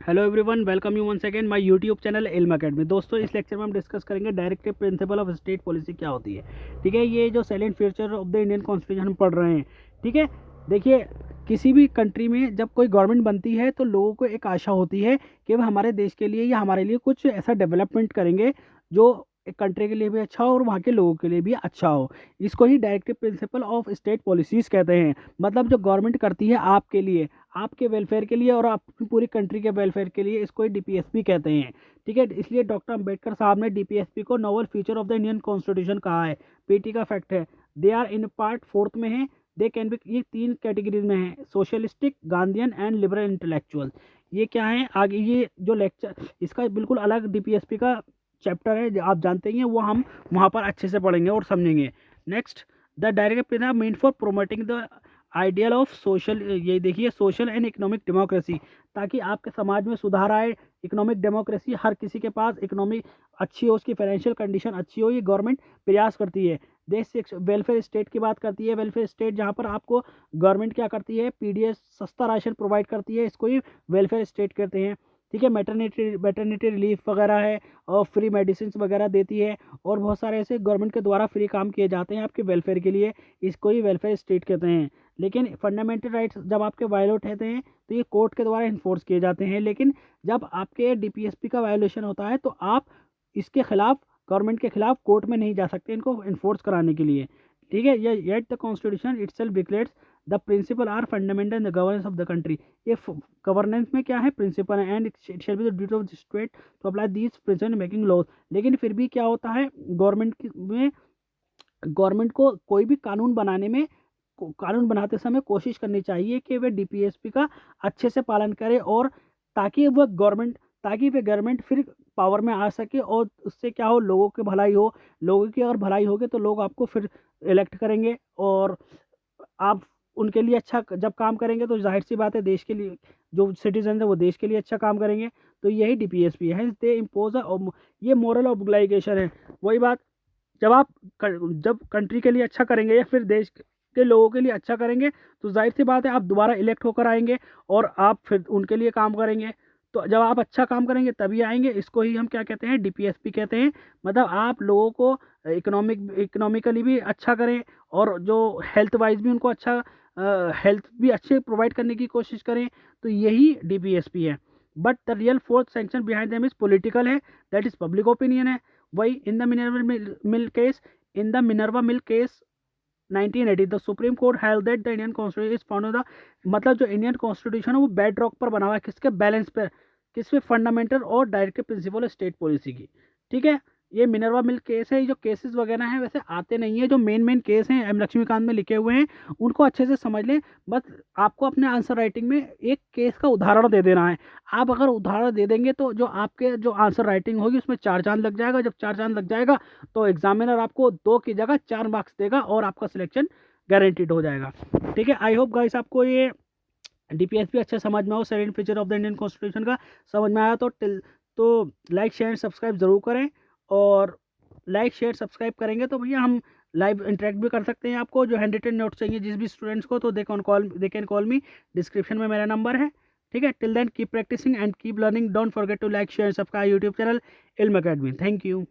Hello everyone, welcome you once again my YouTube channel Ilm Academy. दोस्तों, इस lecture में हम डिस्कस करेंगे directive principle of state policy क्या होती है। ठीक है, ये जो silent feature of the Indian constitution हम पढ़ रहे हैं। ठीक है, देखिए, किसी भी कंट्री में जब कोई गवर्नमेंट बनती है तो लोगों को एक आशा होती है कि वह हमारे देश के लिए या हमारे लिए कुछ ऐसा डेवलपमेंट करेंगे जो एक कंट्री के लिए भी अच्छा हो और वहाँ के लोगों के लिए भी अच्छा हो। इसको ही directive principle of state policies कहते हैं। मतलब जो गवर्नमेंट करती है आपके लिए, आपके वेलफेयर के लिए और अपनी पूरी कंट्री के वेलफेयर के लिए, इसको ही डीपीएसपी कहते हैं। ठीक है, इसलिए डॉक्टर अंबेडकर साहब ने डीपीएसपी को novel feature of the Indian constitution कहा है। पीटी का फैक्ट है, they are in part fourth में है, दे कैन बी, ये तीन कैटेगरीज में है, socialistic, Gandhian and liberal intellectual. ये क्या है आगे, ये जो लेक्चर इसका बिल्कुल अलग डीपीएसपी का चैप्टर है, जो आप जानते ही हैं, वो हम वहाँ पर अच्छे से पढ़ेंगे और समझेंगे। Next, the directive mean for promoting the ideal of social, ये देखिए, सोशल एंड इकोनॉमिक डेमोक्रेसी, ताकि आपके समाज में सुधार आए। इकोनॉमिक डेमोक्रेसी, हर किसी के पास इकोनॉमिक अच्छी हो, उसकी फाइनेंशियल कंडीशन अच्छी हो, ये गवर्नमेंट प्रयास करती है। देश से वेलफेयर स्टेट की बात करती है। वेलफेयर स्टेट जहाँ पर आपको गवर्नमेंट क्या करती है, पीडीएस सस्ता राशन प्रोवाइड करती है, इसको ही वेलफेयर स्टेट कहते हैं। ठीक है, मैटरनिटी रिलीफ वगैरह है और फ्री मेडिसिन वगैरह देती है, और बहुत सारे ऐसे गवर्नमेंट के द्वारा फ्री काम किए जाते हैं आपके वेलफेयर के लिए, इसको ही वेलफेयर स्टेट कहते हैं। लेकिन फंडामेंटल राइट्स जब आपके वायलेट होते हैं तो ये कोर्ट के द्वारा इन्फोर्स किए जाते हैं। लेकिन जब आपके डीपीएसपी का वायोलेशन होता है तो आप इसके खिलाफ, गवर्नमेंट के खिलाफ कोर्ट में नहीं जा सकते इनको इन्फोर्स कराने के लिए। ठीक है, ये yet the constitution itself declares the principle are fundamental in the governance of the country. ये गवर्नेंस में क्या है, प्रिंसिपल है, and it shall be the duty of the state to apply these principle making laws. लेकिन फिर भी क्या होता है, गवर्नमेंट को कोई भी कानून बनाने में, कानून बनाते समय कोशिश करनी चाहिए कि वे डीपीएसपी का अच्छे से पालन करे, और ताकि वह गवर्नमेंट फिर पावर में आ सके, और उससे क्या हो, लोगों की भलाई हो। लोगों की अगर भलाई होगी तो लोग आपको फिर इलेक्ट करेंगे, और आप उनके लिए अच्छा जब काम करेंगे तो जाहिर सी बात है, देश के लिए जो सिटीजन है वो देश के लिए अच्छा काम करेंगे। तो यही डीपीएसपी है, दे इम्पोज ये मोरल ऑब्लिगेशन है। वही बात, जब कंट्री के लिए अच्छा करेंगे या फिर देश के लोगों के लिए अच्छा करेंगे तो जाहिर सी बात है आप दोबारा इलेक्ट होकर आएंगे और आप फिर उनके लिए काम करेंगे। तो जब आप अच्छा काम करेंगे तभी आएंगे। इसको ही हम क्या कहते हैं, डीपीएसपी कहते हैं। मतलब आप लोगों को इकोनॉमिकली भी अच्छा करें, और जो हेल्थ वाइज भी उनको अच्छा, हेल्थ भी अच्छे प्रोवाइड करने की कोशिश करें। तो यही डीपीएसपी है। But the real fourth sanction behind them is political है, दैट इज पब्लिक ओपिनियन है। वही in the Minerva mill case 1980 the supreme court held that the Indian constitution is found the, मतलब जो इंडियन कॉन्स्टिट्यूशन है वो bed rock पर बना हुआ है, किसके बैलेंस पर, किस पे, फंडामेंटल और डायरेक्टिव प्रिंसिपल स्टेट पॉलिसी की। ठीक है, ये मिनर्वा मिल केस है। ये जो केसेस वगैरह हैं वैसे आते नहीं है, जो मेन केस हैं एम लक्ष्मीकांत में लिखे हुए हैं उनको अच्छे से समझ लें। बस आपको अपने आंसर राइटिंग में एक केस का उदाहरण दे देना है। आप अगर उदाहरण दे देंगे तो जो आपके जो आंसर राइटिंग होगी उसमें 4 चांद लग जाएगा। जब 4 चांद लग जाएगा तो एग्जामिनर आपको 2 की जगह 4 मार्क्स देगा और आपका सिलेक्शन गारंटीड हो जाएगा। ठीक है, आई होप गाइस आपको ये डीपीएसपी अच्छा समझ में हो, seven feature of the Indian constitution का समझ में आया तो लाइक शेयर सब्सक्राइब जरूर करें। और लाइक शेयर सब्सक्राइब करेंगे तो भैया हम लाइव इंटरेक्ट भी कर सकते हैं। आपको जो हैंड रिटन नोट्स चाहिए जिस भी स्टूडेंट्स को, तो they can call me, description में मेरा नंबर है। ठीक है, till then keep practising and keep learning, don't forget to like share subscribe YouTube channel Ilm Academy. Thank you.